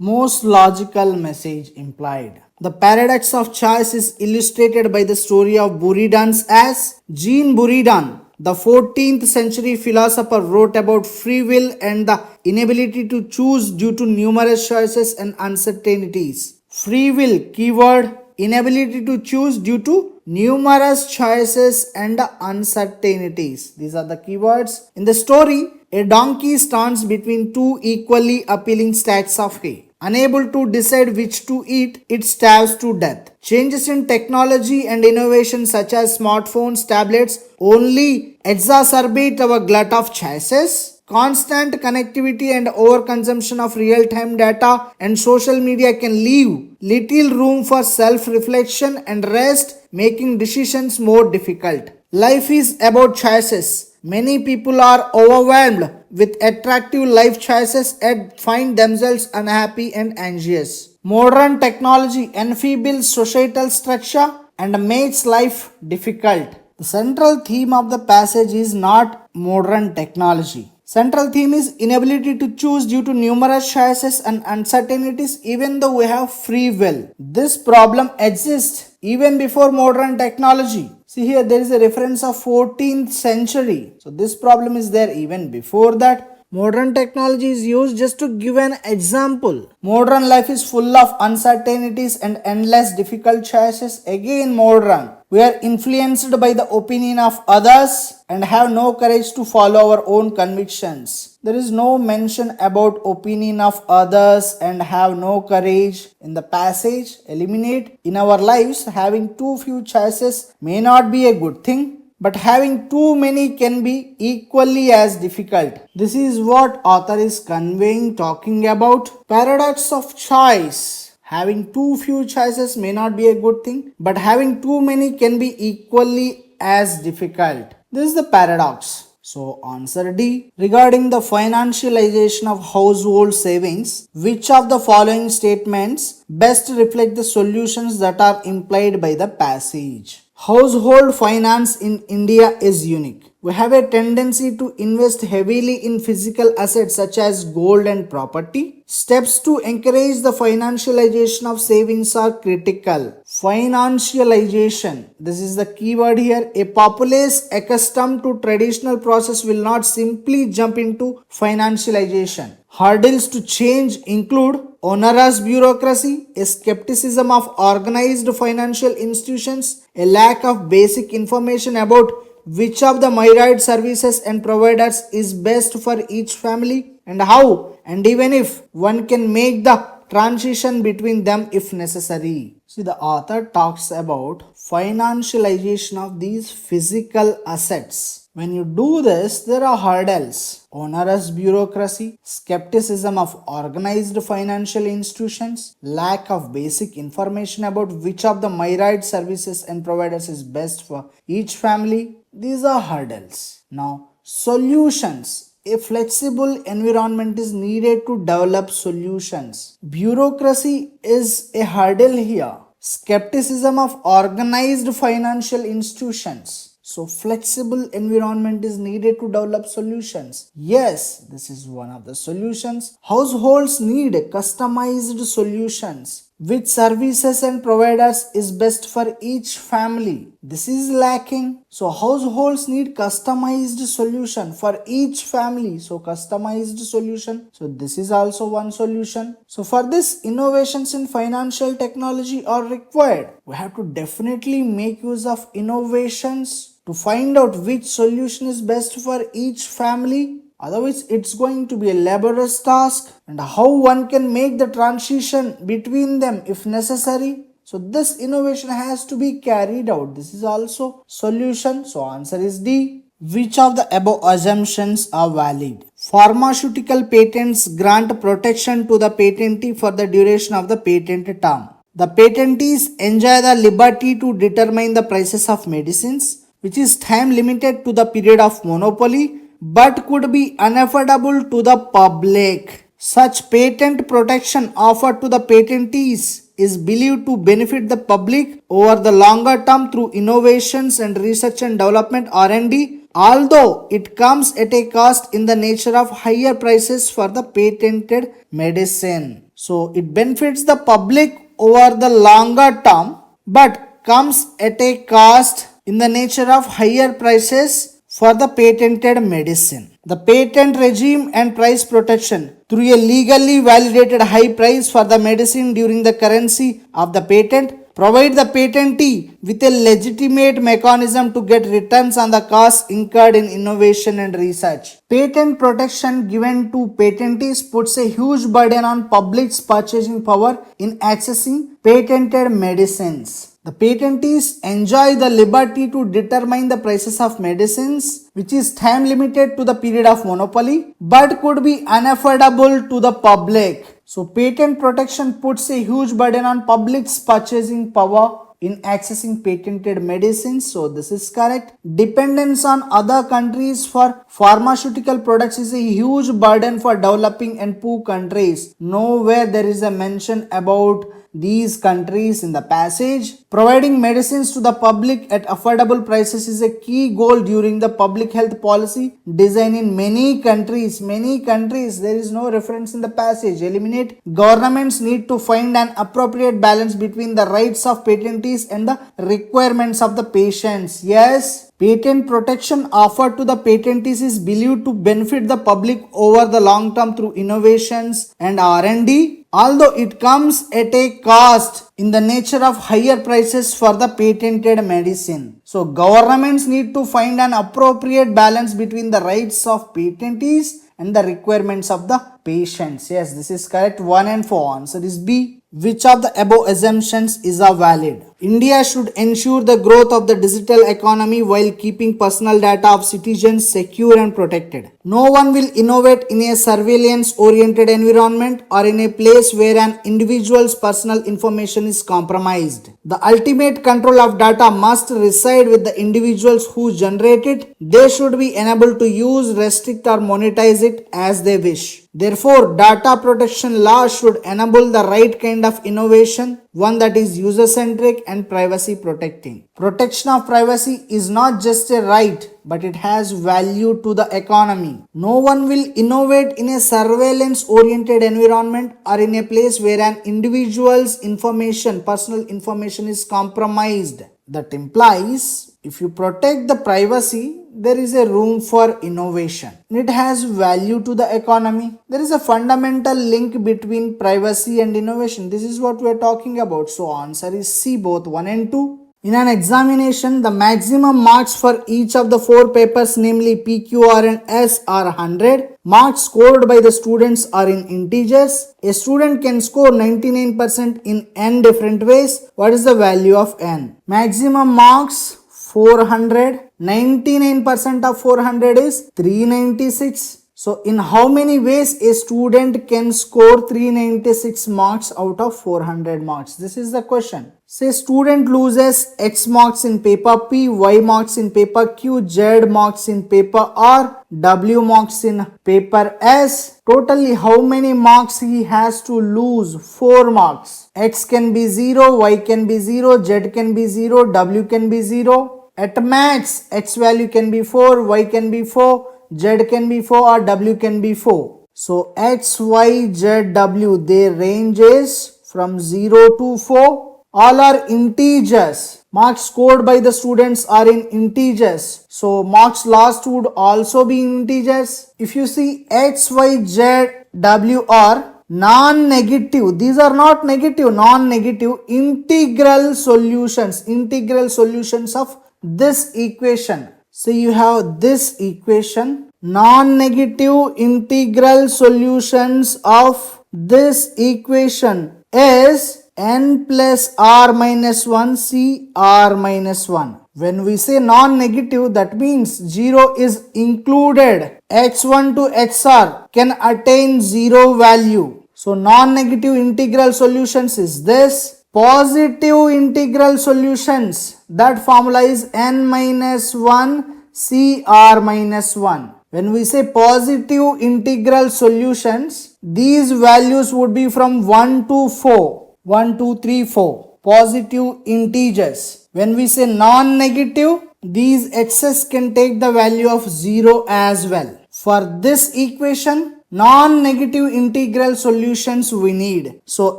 Most logical message implied. The paradox of choice is illustrated by the story of Buridan's as Jean Buridan, the 14th century philosopher, wrote about free will and the inability to choose due to numerous choices and uncertainties. Free will keyword, inability to choose due to numerous choices and uncertainties. These are the keywords. In the story, a donkey stands between two equally appealing stacks of hay. Unable to decide which to eat, it starves to death. Changes in technology and innovation such as smartphones, tablets only exacerbate our glut of choices. Constant connectivity and overconsumption of real-time data and social media can leave little room for self-reflection and rest, making decisions more difficult. Life is about choices. Many people are overwhelmed with attractive life choices and find themselves unhappy and anxious. Modern technology enfeebles societal structure and makes life difficult. The central theme of the passage is not modern technology. Central theme is inability to choose due to numerous choices and uncertainties even though we have free will. This problem exists even before modern technology. See here, there is a reference of 14th century. So this problem is there even before that. Modern technology is used just to give an example. Modern life is full of uncertainties and endless difficult choices. Again modern. We are influenced by the opinion of others and have no courage to follow our own convictions. There is no mention about opinion of others and have no courage in the passage. Eliminate. In our lives, having too few choices may not be a good thing, but having too many can be equally as difficult. This is what author is conveying, talking about paradox of choice. Having too few choices may not be a good thing, but having too many can be equally as difficult. This is the paradox. So answer D. Regarding the financialization of household savings, which of the following statements best reflect the solutions that are implied by the passage? Household finance in India is unique. We have a tendency to invest heavily in physical assets such as gold and property. Steps to encourage the financialization of savings are critical. Financialization, this is the keyword here. A populace accustomed to traditional process will not simply jump into financialization. Hurdles to change include onerous bureaucracy, a skepticism of organized financial institutions, a lack of basic information about which of the myriad services and providers is best for each family and how and even if one can make the transition between them if necessary. See, the author talks about financialization of these physical assets. When you do this, there are hurdles. Onerous bureaucracy, skepticism of organized financial institutions, lack of basic information about which of the myriad services and providers is best for each family. These are hurdles. Now, solutions. A flexible environment is needed to develop solutions. Bureaucracy is a hurdle here. Skepticism of organized financial institutions. So flexible environment is needed to develop solutions. Yes, this is one of the solutions. Households need customized solutions. Which services and providers is best for each family? This is lacking. So households need customized solution for each family. So customized solution. So this is also one solution. So for this, innovations in financial technology are required. We have to definitely make use of innovations to find out which solution is best for each family. Otherwise, it's going to be a laborious task, and how one can make the transition between them if necessary. So this innovation has to be carried out. This is also solution. So answer is D. Which of the above assumptions are valid? Pharmaceutical patents grant protection to the patentee for the duration of the patent term. The patentees enjoy the liberty to determine the prices of medicines, which is time limited to the period of monopoly, but could be unaffordable to the public. Such patent protection offered to the patentees is believed to benefit the public over the longer term through innovations and research and development R&D, although it comes at a cost in the nature of higher prices for the patented medicine. So it benefits the public over the longer term, but comes at a cost in the nature of higher prices for the patented medicine. The patent regime and price protection through a legally validated high price for the medicine during the currency of the patent provide the patentee with a legitimate mechanism to get returns on the costs incurred in innovation and research. Patent protection given to patentees puts a huge burden on public's purchasing power in accessing patented medicines. The patentees enjoy the liberty to determine the prices of medicines, which is time limited to the period of monopoly, but could be unaffordable to the public. So patent protection puts a huge burden on public's purchasing power in accessing patented medicines. So this is correct. Dependence on other countries for pharmaceutical products is a huge burden for developing and poor countries. Nowhere there is a mention about these countries in the passage. Providing medicines to the public at affordable prices is a key goal during the public health policy design in many countries. There is no reference in the passage. Eliminate. Governments need to find an appropriate balance between the rights of patentees and the requirements of the patients. Yes, patent protection offered to the patentees is believed to benefit the public over the long term through innovations and R&D, although it comes at a cost in the nature of higher prices for the patented medicine. So governments need to find an appropriate balance between the rights of patentees and the requirements of the patients. Yes, this is correct. 1 and 4. Answer is B. Which of the above assumptions is valid? India should ensure the growth of the digital economy while keeping personal data of citizens secure and protected. No one will innovate in a surveillance-oriented environment or in a place where an individual's personal information is compromised. The ultimate control of data must reside with the individuals who generate it. They should be enabled to use, restrict, or monetize it as they wish. Therefore, data protection laws should enable the right kind of innovation, one that is user-centric and privacy-protecting. Protection of privacy is not just a right, but it has value to the economy. No one will innovate in a surveillance-oriented environment or in a place where an individual's information, personal information is compromised. That implies, if you protect the privacy, there is a room for innovation. It has value to the economy. There is a fundamental link between privacy and innovation. This is what we are talking about. So answer is C, both 1 and 2. In an examination, the maximum marks for each of the 4 papers, namely P, Q, R and S, are 100. Marks scored by the students are in integers. A student can score 99% in n different ways. What is the value of n? Maximum marks 400. 99% of 400 is 396. So in how many ways a student can score 396 marks out of 400 marks? This is the question. Say student loses X marks in paper P, Y marks in paper Q, Z marks in paper R, W marks in paper S. Totally how many marks he has to lose? 4 marks. X can be 0, Y can be 0, Z can be 0, W can be 0. At max, X value can be 4, Y can be 4, Z can be 4 or W can be 4. So X, Y, Z, W, their range is from 0 to 4. All are integers. Marks scored by the students are in integers. So marks lost would also be in integers. If you see X, Y, Z, W are non-negative. These are not negative, non-negative integral solutions. Integral solutions of this equation. So you have this equation. Non-negative integral solutions of this equation is n plus r minus 1 c r minus 1. When we say non-negative, that means 0 is included. x1 to xr can attain 0 value. So non-negative integral solutions is this. Positive integral solutions, that formula is n minus 1 c r minus 1. When we say positive integral solutions, these values would be from 1 to 4. 1, 2, 3, 4. Positive integers. When we say non-negative, these x's can take the value of 0 as well. For this equation, Non-negative integral solutions we need. So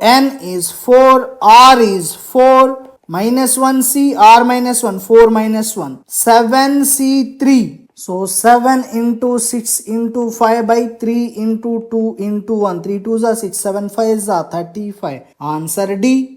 n is 4, r is 4, minus 1c, r minus 1, 4 minus 1, 7c3. So 7 into 6 into 5 by 3 into 2 into 1. 3 2s are 6, 7 5s are 35. Answer D.